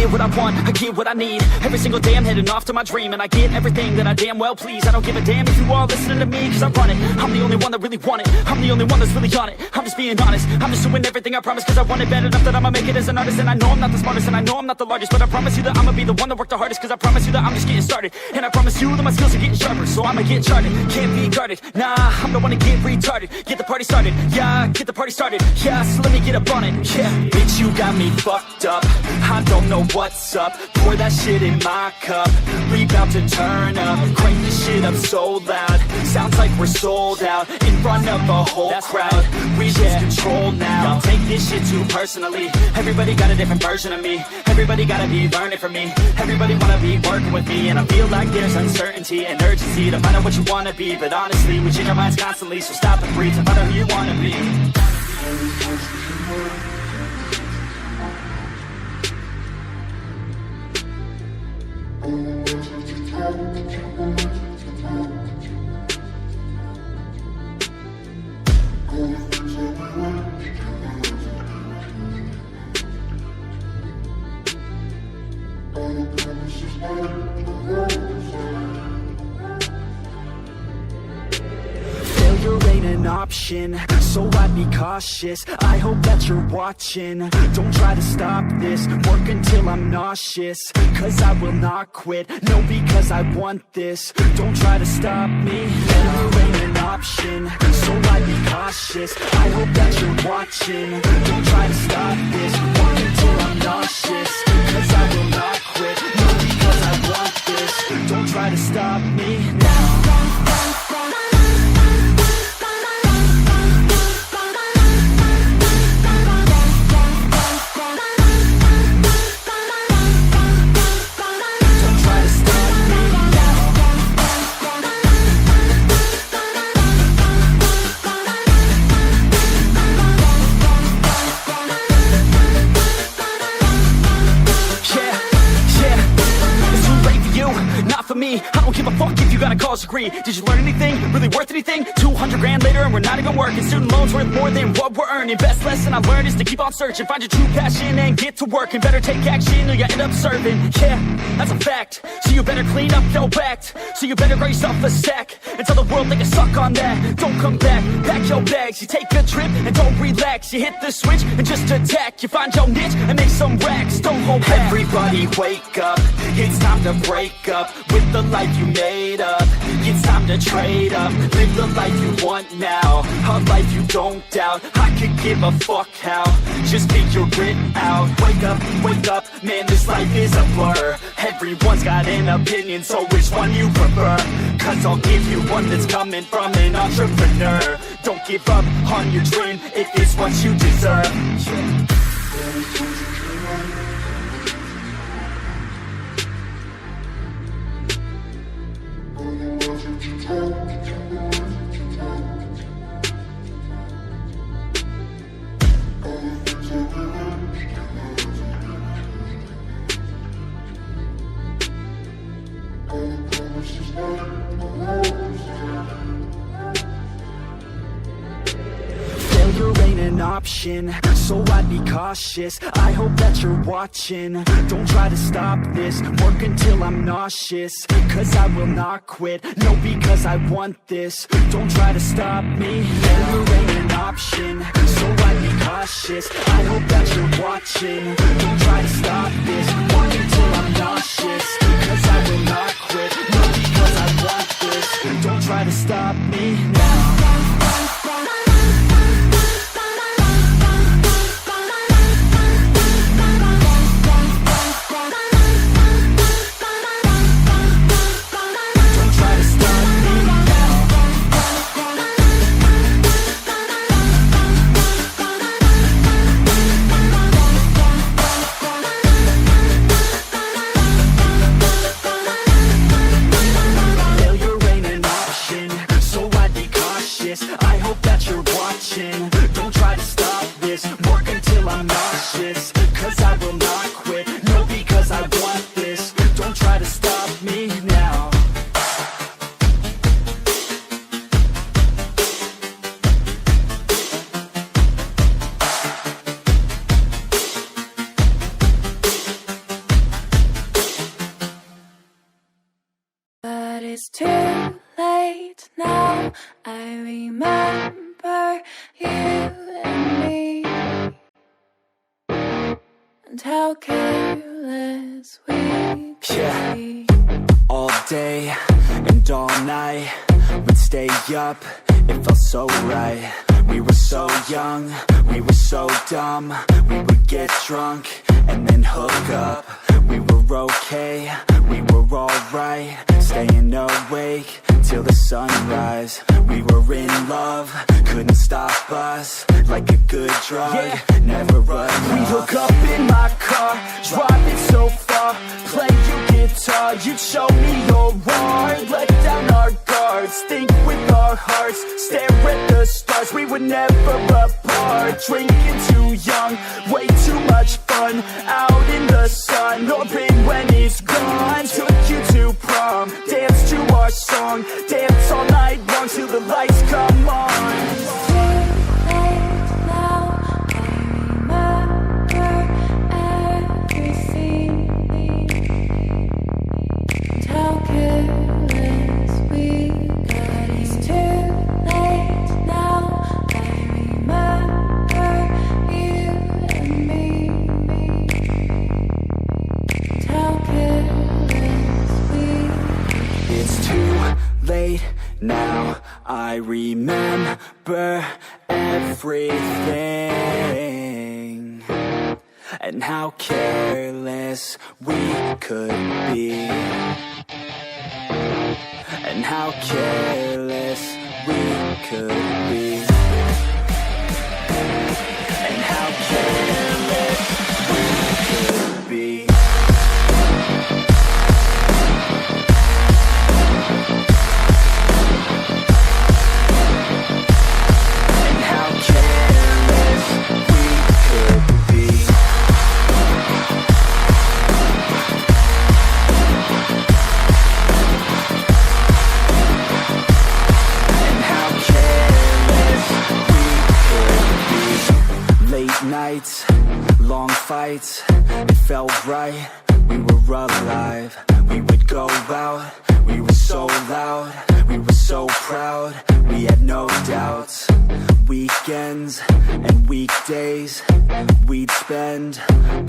get what I want, I get what I need. Every single day I'm heading off to my dream, and I get everything that I damn well please. I don't give a damn if you all listening to me, cause I run it. I'm the only one that really want it, I'm the only one that's really on it. I'm just being honest, I'm just doing everything I promise, cause I want it bad enough that I'ma make it as an artist. And I know I'm not the smartest, and I know I'm not the largest, but I promise you that I'ma be the one that worked the hardest, cause I promise you that I'm just getting started. And I promise you that my skills are getting sharper, so I'ma get charted, can't be guarded. Nah, I'm the one to get retarded, get the party started. Yeah, get the party started, yeah, so let me get up on it. Yeah, bitch, you got me fucked up, I don't know what's up. Pour that shit in my cup, we bout to turn up. Crank this shit up so loud, sounds like we're sold out. In front of a whole crowd, we lose control now. Don't take this shit too personally, everybody got a different version of me. Everybody gotta be learning from me, everybody wanna be working with me. And I feel like there's uncertainty and urgency to find out what you wanna be. But honestly, we change our minds constantly, so stop and breathe and find out who you wanna be. Failure ain't an option, so I'd be cautious. I hope that you're watching, don't try to stop this. Work until I'm nauseous, cause I will not quit. No, because I want this, don't try to stop me. Failure ain't an option, so I'd be cautious. I hope that you're watching, don't try to stop this. Work until I'm nauseous, cause I will not quit. No, because I want this, don't try to stop me now. I don't give a fuck if you got a college degree. Did you learn anything? Really worth anything? 200 grand later and we're not even working. Student loans worth more than what we're earning. Best lesson I learned is to keep on searching. Find your true passion and get to work. And better take action or you end up serving. Yeah, that's a fact. So you better clean up your act. So you better grow yourself a sack and tell the world they can suck on that. Don't come back, pack your bags. You take a trip and don't relax. You hit the switch and just attack. You find your niche and make some racks. Don't hold back. Everybody wake up, it's time to break up with the life you made up. It's time to trade up, live the life you want now, a life you don't doubt. I could give a fuck how, just figure it out. Wake up, man, this life is a blur. Everyone's got an opinion, so which one you prefer? Cause I'll give you one that's coming from an entrepreneur. Don't give up on your dream if it's what you deserve. Failure ain't an option, so I'd be cautious. I hope that you're watching, don't try to stop this. Work until I'm nauseous, cause I will not quit. No, because I want this, don't try to stop me. Failure ain't an option, so I'd be cautious. I hope that you're watching, don't try to stop this. Work until I'm nauseous, cause I will not quit. No, because I want this, don't try to stop me now. it's too late now. I remember you and me, and how careless we could be. All day and all night, we'd stay up, it felt so right. We were so young, we were so dumb. We would get drunk and then hook up. We were okay, we were alright, staying awake till the sunrise. We were in love, couldn't stop us, like a good drug, never enough. We hook up in my car, driving so far, play your guitar, you'd show me your art. Let down our guards, think with our hearts, stare at the stars, we were never apart. Drinking too young, way too much fun, out in the sun, no pain when it's gone. Took you to prom, dance to our song, dance all night long till the lights come on. Now I remember everything, and how careless we could be, and how careless we could be, and how careless we could be. Nights, long fights, it felt right, we were alive. We would go out, we were so loud, we were so proud, we had no doubts. Weekends and weekdays, we'd spend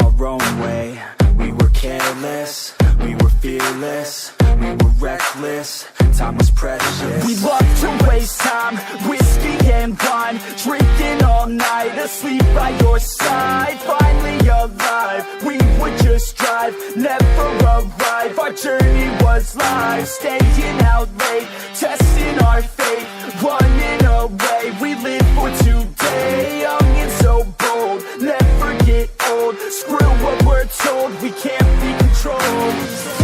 our own way. We were careless, we were fearless, we were reckless, time was precious. We loved to waste time, whiskey and wine, drinking all night, asleep by your side. Finally alive, we would just drive, never arrive. Our journey was live, staying out late, testing our fate, running away. We live for today, young and so bold, never get old. Screw what we're told, we can't be controlled.